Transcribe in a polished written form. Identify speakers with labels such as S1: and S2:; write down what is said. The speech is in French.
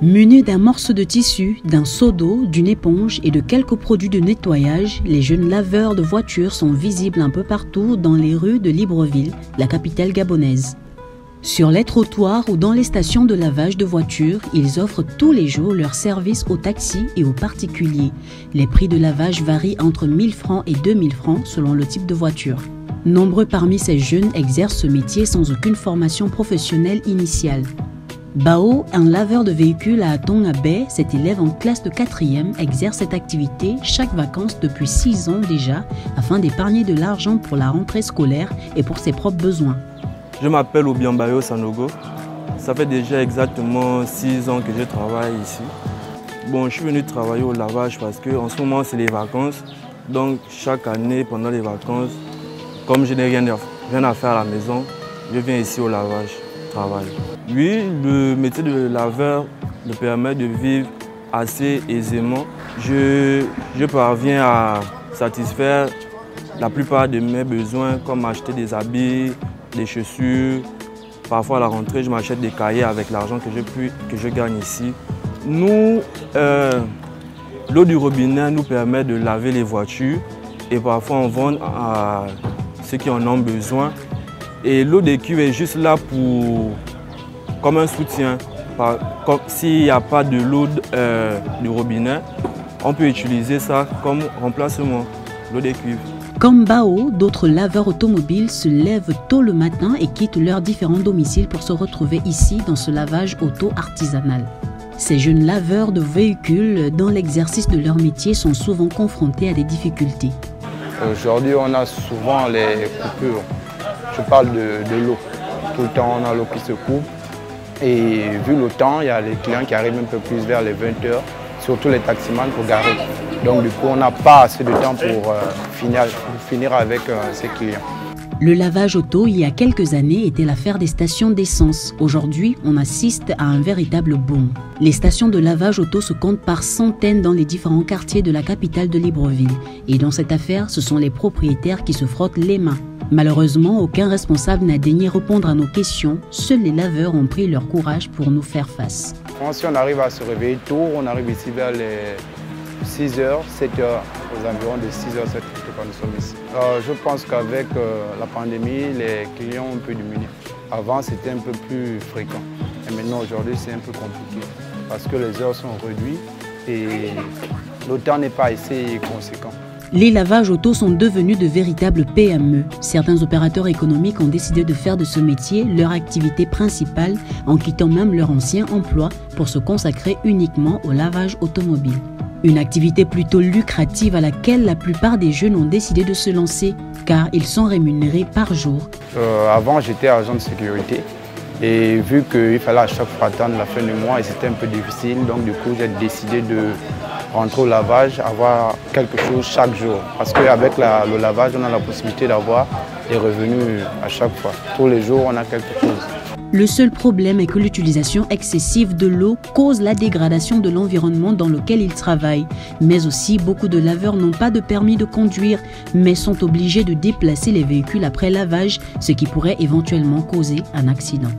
S1: Munis d'un morceau de tissu, d'un seau d'eau, d'une éponge et de quelques produits de nettoyage, les jeunes laveurs de voitures sont visibles un peu partout dans les rues de Libreville, la capitale gabonaise. Sur les trottoirs ou dans les stations de lavage de voitures, ils offrent tous les jours leurs services aux taxis et aux particuliers. Les prix de lavage varient entre 1 000 francs et 2 000 francs selon le type de voiture. Nombreux parmi ces jeunes exercent ce métier sans aucune formation professionnelle initiale. Bao, un laveur de véhicules à Tongabé, cet élève en classe de 4e, exerce cette activité chaque vacances depuis 6 ans déjà, afin d'épargner de l'argent pour la rentrée scolaire et pour ses propres besoins.
S2: Je m'appelle Obiambayo Sanogo. Ça fait déjà exactement 6 ans que je travaille ici. Bon, je suis venu travailler au lavage parce qu'en ce moment c'est les vacances. Donc chaque année, pendant les vacances, comme je n'ai rien à faire à la maison, je viens ici au lavage. Oui, le métier de laveur me permet de vivre assez aisément. Je parviens à satisfaire la plupart de mes besoins, comme acheter des habits, des chaussures. Parfois à la rentrée, je m'achète des cahiers avec l'argent que je gagne ici. Nous, l'eau du robinet nous permet de laver les voitures et parfois on vend à ceux qui en ont besoin. Et l'eau des cuves est juste là comme un soutien. S'il n'y a pas de l'eau du robinet, on peut utiliser ça comme remplacement, l'eau des cuves.
S1: Comme Bao, d'autres laveurs automobiles se lèvent tôt le matin et quittent leurs différents domiciles pour se retrouver ici dans ce lavage auto-artisanal. Ces jeunes laveurs de véhicules, dans l'exercice de leur métier, sont souvent confrontés à des difficultés.
S3: Aujourd'hui, on a souvent les coupures. Je parle de l'eau. Tout le temps, on a l'eau qui se coupe. Et vu le temps, il y a les clients qui arrivent un peu plus vers les 20h, surtout les taximans pour garer. Donc du coup, on n'a pas assez de temps pour finir avec ces clients.
S1: Le lavage auto, il y a quelques années, était l'affaire des stations d'essence. Aujourd'hui, on assiste à un véritable boom. Les stations de lavage auto se comptent par centaines dans les différents quartiers de la capitale de Libreville. Et dans cette affaire, ce sont les propriétaires qui se frottent les mains. Malheureusement, aucun responsable n'a daigné répondre à nos questions. Seuls les laveurs ont pris leur courage pour nous faire face.
S3: Si on arrive à se réveiller tôt, on arrive ici vers les 6h, 7h, aux environs de 6h, 7h quand nous sommes ici. Je pense qu'avec la pandémie, les clients ont un peu diminué. Avant, c'était un peu plus fréquent. Et maintenant, aujourd'hui, c'est un peu compliqué parce que les heures sont réduites et le temps n'est pas assez conséquent.
S1: Les lavages auto sont devenus de véritables PME. Certains opérateurs économiques ont décidé de faire de ce métier leur activité principale en quittant même leur ancien emploi pour se consacrer uniquement au lavage automobile. Une activité plutôt lucrative à laquelle la plupart des jeunes ont décidé de se lancer car ils sont rémunérés par jour.
S3: Avant, j'étais agent de sécurité et vu qu'il fallait à chaque fois attendre la fin du mois et c'était un peu difficile, donc du coup j'ai décidé de rentrer au lavage, avoir quelque chose chaque jour. Parce qu'avec le lavage, on a la possibilité d'avoir des revenus à chaque fois. Tous les jours, on a quelque chose.
S1: Le seul problème est que l'utilisation excessive de l'eau cause la dégradation de l'environnement dans lequel ils travaillent. Mais aussi, beaucoup de laveurs n'ont pas de permis de conduire, mais sont obligés de déplacer les véhicules après lavage, ce qui pourrait éventuellement causer un accident.